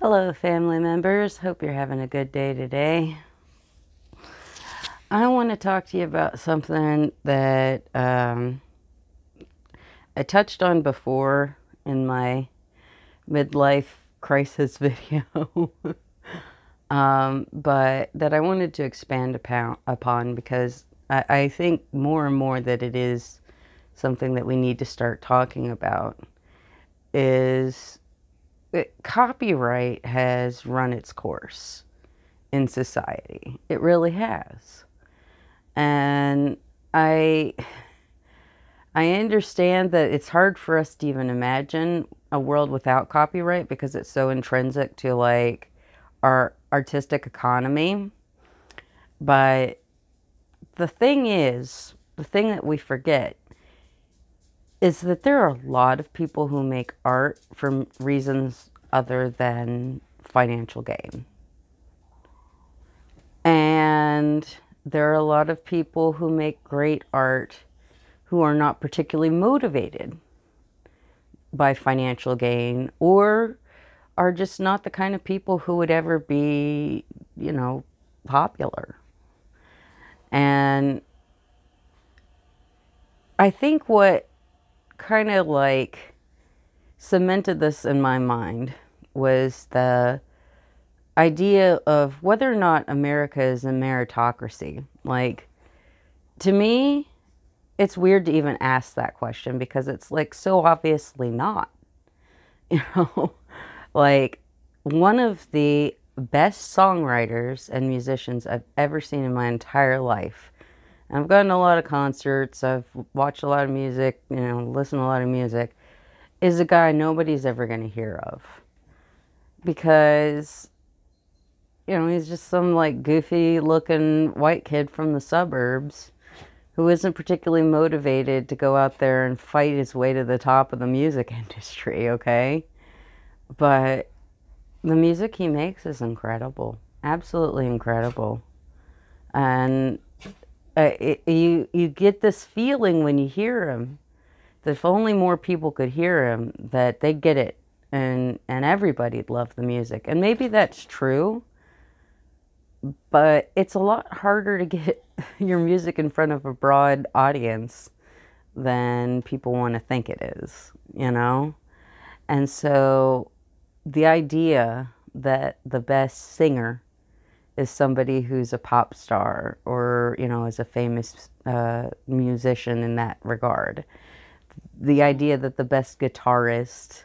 Hello, family members. Hope you're having a good day today. I want to talk to you about something that I touched on before in my midlife crisis video, but that I wanted to expand upon because I think more and more that it is something that we need to start talking about is copyright has run its course in society. It really has. And I understand that it's hard for us to even imagine a world without copyright because it's so intrinsic to like our artistic economy. But the thing that we forget is that there are a lot of people who make art for reasons other than financial gain. And there are a lot of people who make great art who are not particularly motivated by financial gain or are just not the kind of people who would ever be, popular. And I think what kind of like cemented this in my mind was the idea of whether or not America is a meritocracy. Like, to me, it's weird to even ask that question because it's like so obviously not. Like one of the best songwriters and musicians I've ever seen in my entire life. I've gone to a lot of concerts, I've watched a lot of music, listened to a lot of music, is a guy nobody's ever going to hear of. Because, he's just some like goofy looking white kid from the suburbs who isn't particularly motivated to go out there and fight his way to the top of the music industry, okay? But the music he makes is incredible. Absolutely incredible. And you get this feeling when you hear him that if only more people could hear him, that they get it and everybody'd love the music. And maybe that's true, but it's a lot harder to get your music in front of a broad audience than people want to think it is, And so the idea that the best singer is somebody who's a pop star or, is a famous musician in that regard. The idea that the best guitarist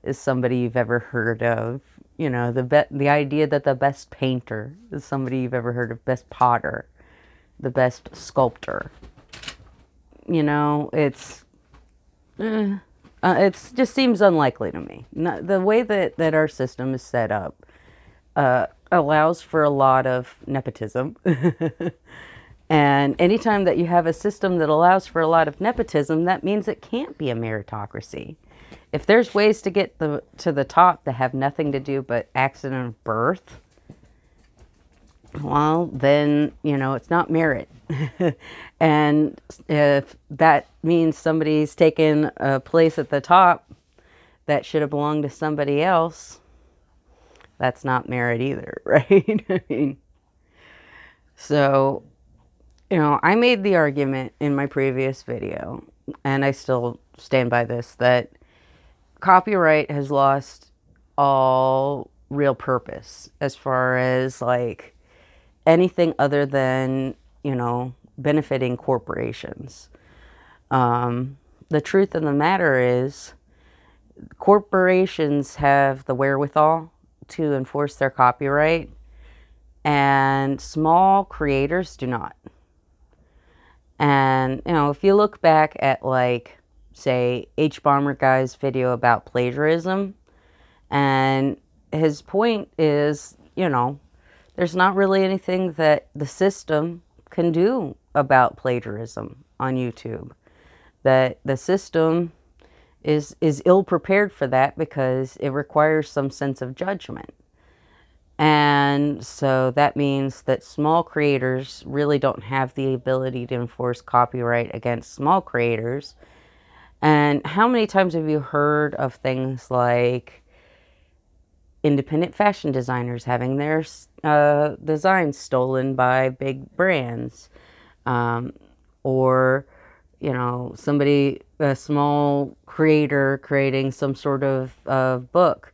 is somebody you've ever heard of. The idea that the best painter is somebody you've ever heard of, best potter, the best sculptor. It just seems unlikely to me. The way that our system is set up allows for a lot of nepotism. And anytime that you have a system that allows for a lot of nepotism, that means it can't be a meritocracy. If there's ways to get to the top that have nothing to do but accident of birth, well, then, it's not merit. And if that means somebody's taken a place at the top that should have belonged to somebody else, that's not merit either, right? So, I made the argument in my previous video, and I still stand by this, that copyright has lost all real purpose as far as like anything other than, benefiting corporations. The truth of the matter is corporations have the wherewithal to enforce their copyright and small creators do not. And, if you look back at like, say, Hbomber Guy's video about plagiarism, and his point is, there's not really anything that the system can do about plagiarism on YouTube. That the system is ill prepared for that because it requires some sense of judgment. And so that means that small creators really don't have the ability to enforce copyright against small creators. And how many times have you heard of things like independent fashion designers having their designs stolen by big brands, or somebody, a small creator creating some sort of book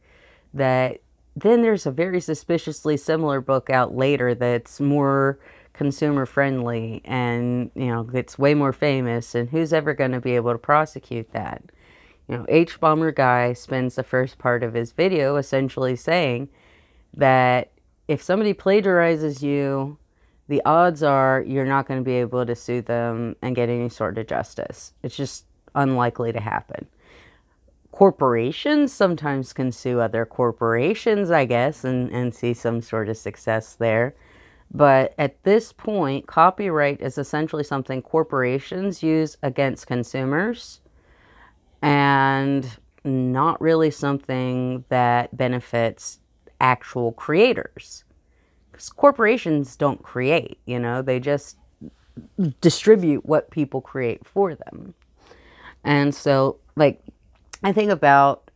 that then there's a very suspiciously similar book out later that's more consumer friendly and gets way more famous, and who's ever going to be able to prosecute that? H Bomber Guy spends the first part of his video essentially saying that if somebody plagiarizes you, the odds are you're not going to be able to sue them and get any sort of justice. It's just unlikely to happen. Corporations sometimes can sue other corporations, I guess, and see some sort of success there. But at this point, copyright is essentially something corporations use against consumers and not really something that benefits actual creators. Because corporations don't create, they just distribute what people create for them. And so, like, I think about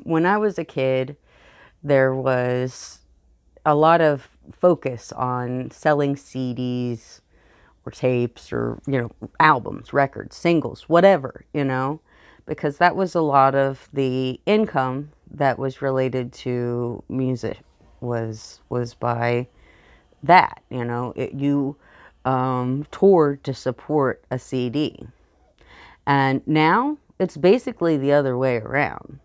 when I was a kid, there was a lot of focus on selling CDs or tapes or, albums, records, singles, whatever, because that was a lot of the income that was related to music was by that, you toured to support a CD. And now it's basically the other way around.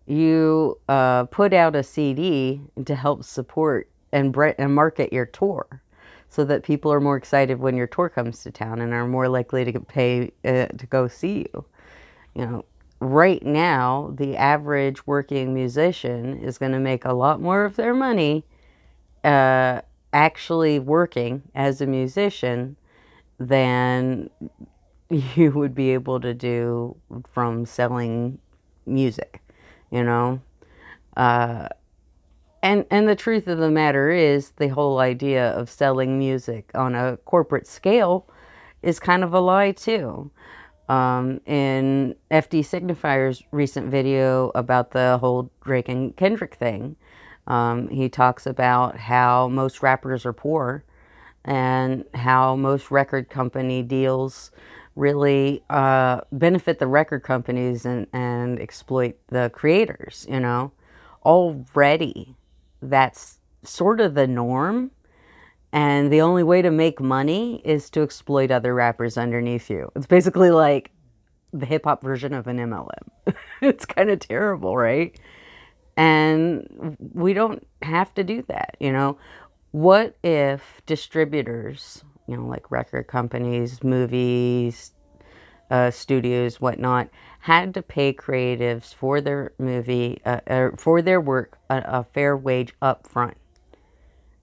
You put out a CD to help support and market your tour so that people are more excited when your tour comes to town and are more likely to pay to go see you. Right now, the average working musician is going to make a lot more of their money actually working as a musician than you would be able to do from selling music, and the truth of the matter is the whole idea of selling music on a corporate scale is kind of a lie too. In FD Signifier's recent video about the whole Drake and Kendrick thing, he talks about how most rappers are poor and how most record company deals really benefit the record companies and exploit the creators, Already, that's sort of the norm. And the only way to make money is to exploit other rappers underneath you. It's basically like the hip-hop version of an MLM. It's kind of terrible, right? And we don't have to do that, What if distributors, like record companies, movies, studios, whatnot, had to pay creatives for their movie, or for their work, a fair wage up front?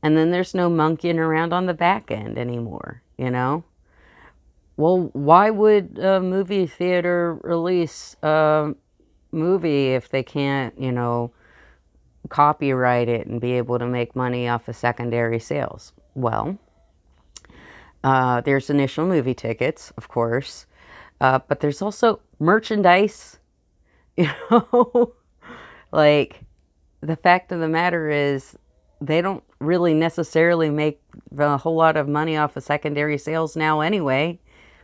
And then there's no monkeying around on the back end anymore, Well, why would a movie theater release a movie if they can't, copyright it and be able to make money off of secondary sales? Well, there's initial movie tickets, of course, but there's also merchandise, Like, the fact of the matter is they don't really necessarily make a whole lot of money off of secondary sales now anyway,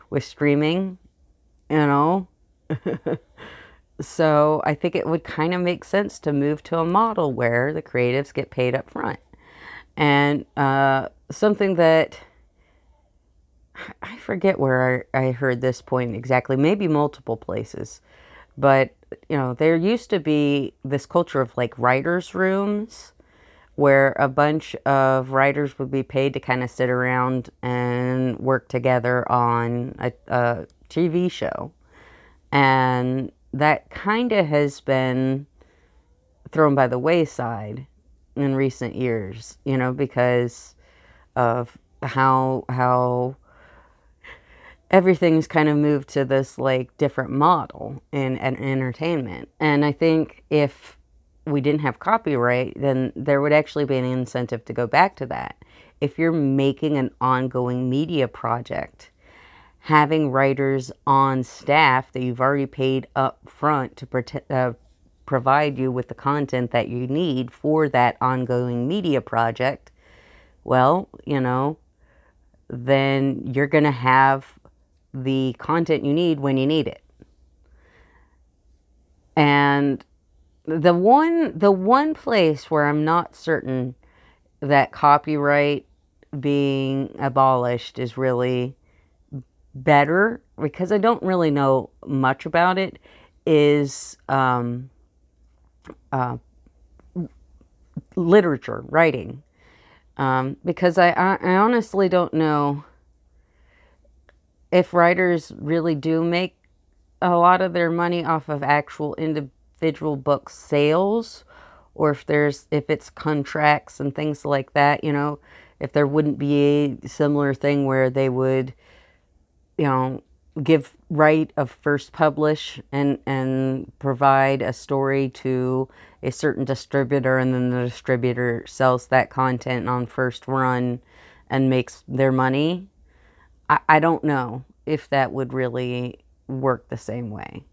with streaming, So I think it would kind of make sense to move to a model where the creatives get paid up front. And something that I forget where I heard this point exactly, maybe multiple places, but there used to be this culture of like writers' rooms where a bunch of writers would be paid to kind of sit around and work together on a TV show. And that kind of has been thrown by the wayside in recent years, because of how everything's kind of moved to this like different model in entertainment. And I think if we didn't have copyright, then there would actually be an incentive to go back to that. If you're making an ongoing media project, having writers on staff that you've already paid up front to provide you with the content that you need for that ongoing media project, well, you know, then you're going to have the content you need when you need it. And the one place where I'm not certain that copyright being abolished is really better, because I don't really know much about it, is literature, writing. Because I honestly don't know if writers really do make a lot of their money off of actual individual book sales, or if it's contracts and things like that, you know, if there wouldn't be a similar thing where they would, you know, give right of first publish and provide a story to a certain distributor, and then the distributor sells that content on first run and makes their money. I don't know if that would really work the same way.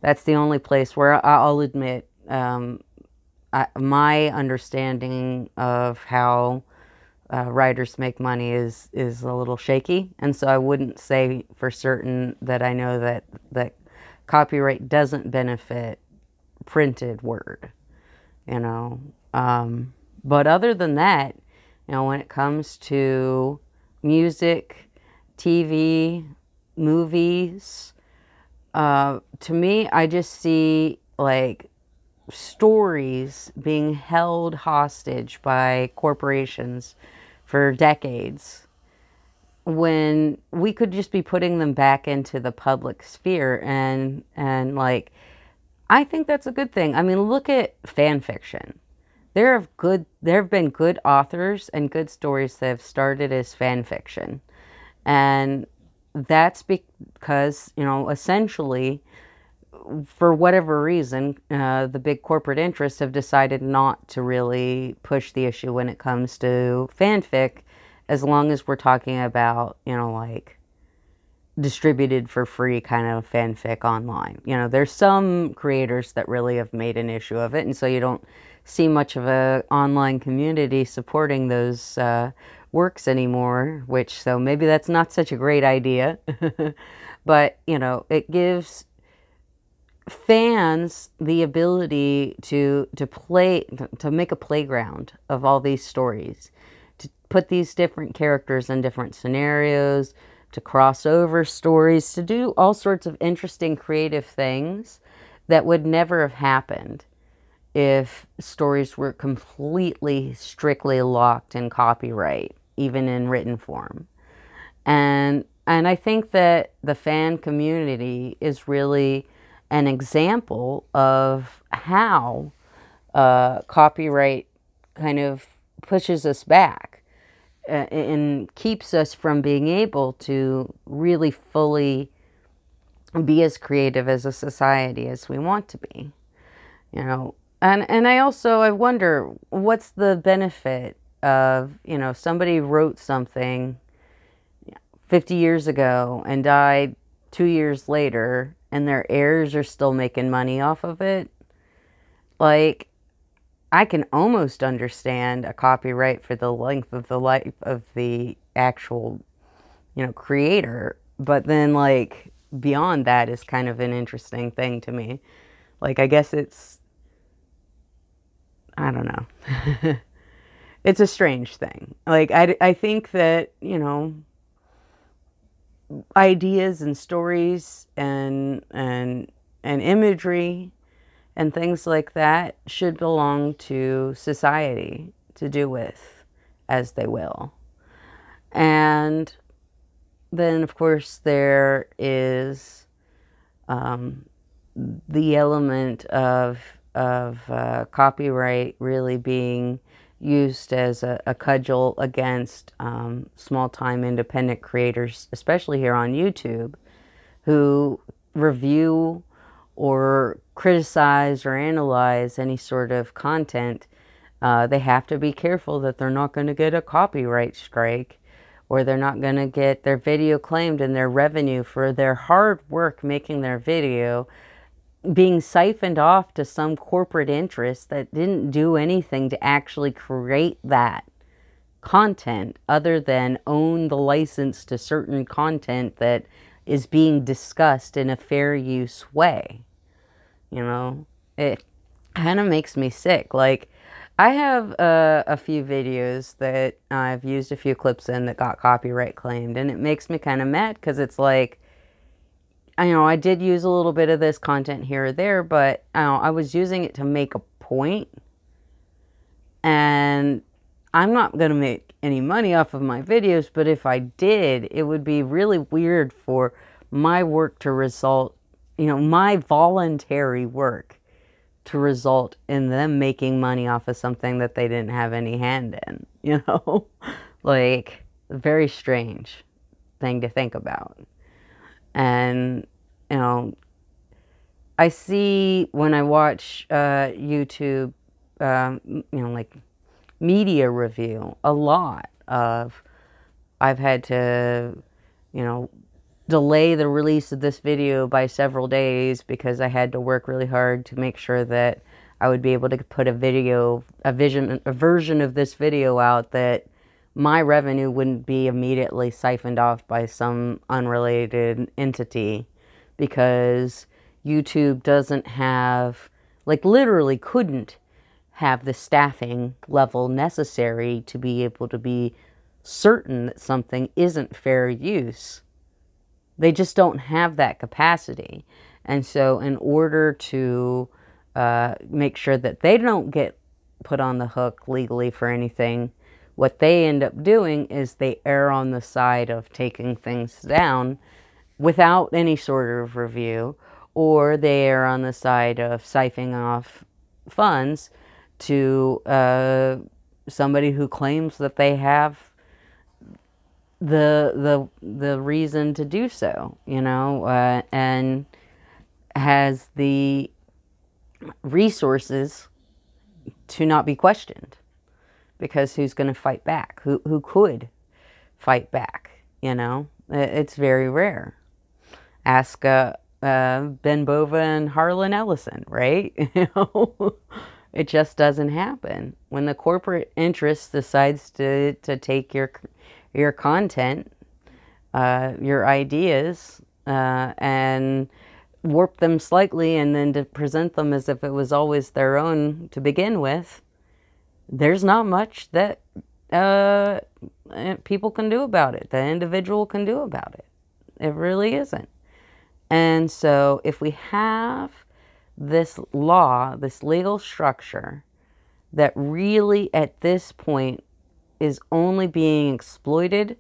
That's the only place where I'll admit my understanding of how writers make money is a little shaky, and so I wouldn't say for certain that I know that copyright doesn't benefit printed word, you know. But other than that, you know, when it comes to music, TV, movies, to me, I just see like stories being held hostage by corporations for decades, when we could just be putting them back into the public sphere. And like, I think that's a good thing. I mean, look at fan fiction. There have been good authors and good stories that have started as fan fiction. And that's because, you know, essentially, for whatever reason, the big corporate interests have decided not to really push the issue when it comes to fanfic, as long as we're talking about, you know, like distributed for free kind of fanfic online. You know, there's some creators that really have made an issue of it, and so you don't see much of a online community supporting those works anymore, so maybe that's not such a great idea. But, you know, it gives fans the ability to make a playground of all these stories, to put these different characters in different scenarios, to cross over stories, to do all sorts of interesting creative things that would never have happened if stories were completely strictly locked in copyright, even in written form. And I think that the fan community is really an example of how copyright kind of pushes us back and keeps us from being able to really fully be as creative as a society as we want to be, you know. And I wonder, what's the benefit of, you know, somebody wrote something 50 years ago and died 2 years later, and their heirs are still making money off of it? Like, I can almost understand a copyright for the length of the life of the actual, you know, creator, but then, like, beyond that is kind of an interesting thing to me. Like, I guess it's, I don't know. It's a strange thing. Like, I think that, you know, ideas and stories and imagery and things like that should belong to society to do with as they will. And then, of course, there is the element of copyright really being used as a cudgel against small-time independent creators, especially here on YouTube, who review or criticize or analyze any sort of content. They have to be careful that they're not going to get a copyright strike, or they're not going to get their video claimed and their revenue for their hard work making their video being siphoned off to some corporate interest that didn't do anything to actually create that content other than own the license to certain content that is being discussed in a fair use way. You know, it kind of makes me sick. Like, I have a few videos that I've used a few clips in that got copyright claimed, and it makes me kind of mad because it's like, I know I did use a little bit of this content here or there, but I was using it to make a point, and I'm not going to make any money off of my videos, but if I did, it would be really weird for my work to result, you know, my voluntary work to result in them making money off of something that they didn't have any hand in, you know? Like, very strange thing to think about. And, you know, I see when I watch YouTube, you know, like media review, a lot of, I've had to, you know, delay the release of this video by several days because I had to work really hard to make sure that I would be able to put a version of this video out that my revenue wouldn't be immediately siphoned off by some unrelated entity, because YouTube doesn't have, like, literally couldn't have the staffing level necessary to be able to be certain that something isn't fair use. They just don't have that capacity. And so in order to make sure that they don't get put on the hook legally for anything, what they end up doing is they err on the side of taking things down without any sort of review, or they err on the side of siphoning off funds to somebody who claims that they have the reason to do so, you know, and has the resources to not be questioned, because who's going to fight back? Who could fight back? You know, it's very rare. Ask Ben Bova and Harlan Ellison, right? You know, it just doesn't happen. When the corporate interest decides to take your content, your ideas, and warp them slightly, and then to present them as if it was always their own to begin with, there's not much that people can do about it. The individual can do about it. It really isn't. And so if we have this law, this legal structure that really at this point is only being exploited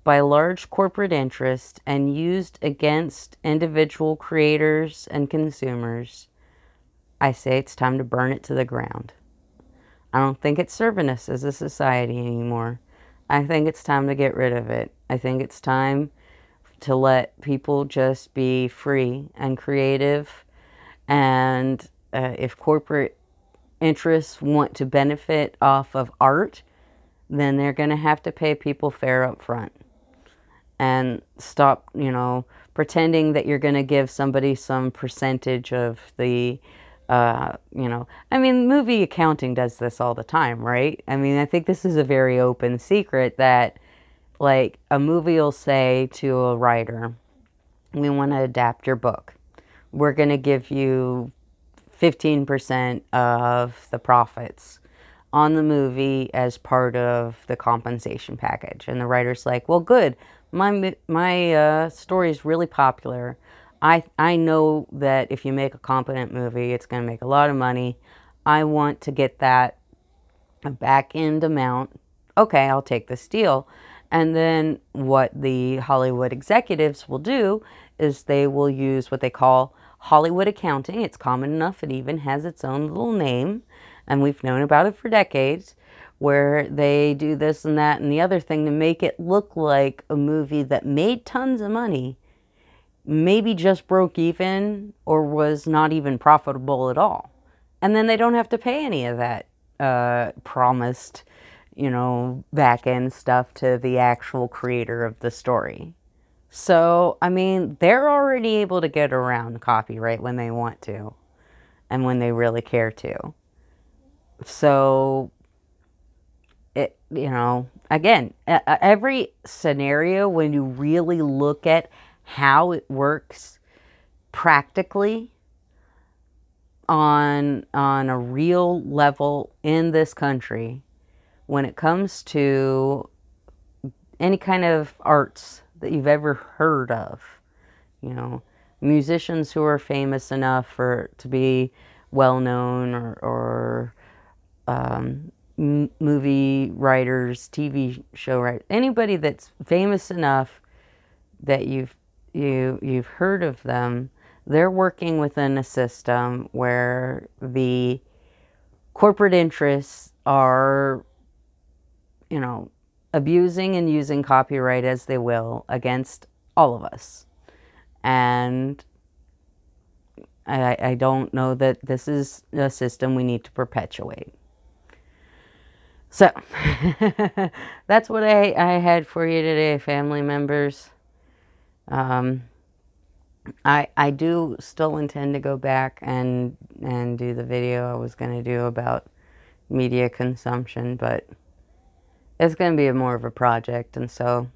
by large corporate interests and used against individual creators and consumers, I say it's time to burn it to the ground. I don't think it's serving us as a society anymore. I think it's time to get rid of it. I think it's time to let people just be free and creative. And if corporate interests want to benefit off of art, then they're going to have to pay people fair up front. And stop, you know, pretending that you're going to give somebody some percentage of the, you know, I mean, movie accounting does this all the time, right? I mean, I think this is a very open secret that, like, a movie will say to a writer, we want to adapt your book. We're going to give you 15% of the profits on the movie as part of the compensation package. And the writer's like, well, good. My story is really popular. I know that if you make a competent movie, it's going to make a lot of money. I want to get that back-end amount. Okay, I'll take this deal. And then what the Hollywood executives will do is they will use what they call Hollywood accounting. It's common enough. It even has its own little name. And we've known about it for decades, where they do this and that and the other thing to make it look like a movie that made tons of money, maybe just broke even, or was not even profitable at all. And then they don't have to pay any of that promised, you know, back-end stuff to the actual creator of the story. So, I mean, they're already able to get around copyright when they want to and when they really care to. So, again, every scenario, when you really look at how it works practically on a real level in this country, when it comes to any kind of arts that you've ever heard of, musicians who are famous enough to be well known, or movie writers, TV show writers, anybody that's famous enough that you've heard of them, they're working within a system where the corporate interests are, abusing and using copyright as they will against all of us. And I don't know that this is a system we need to perpetuate. So, that's what I had for you today, family members. I do still intend to go back and do the video I was going to do about media consumption, but it's going to be more of a project, and so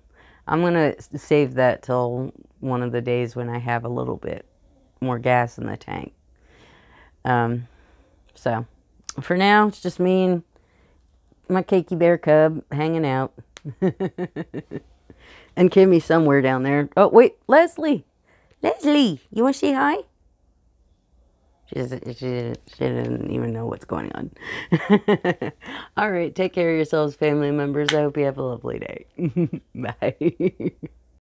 I'm going to save that till one of the days when I have a little bit more gas in the tank. So, for now, it's just me and my cakey bear cub hanging out. And Kimmy somewhere down there. Oh, wait, Leslie! Leslie, you want to say hi? She didn't even know what's going on. All right, take care of yourselves, family members. I hope you have a lovely day. Bye.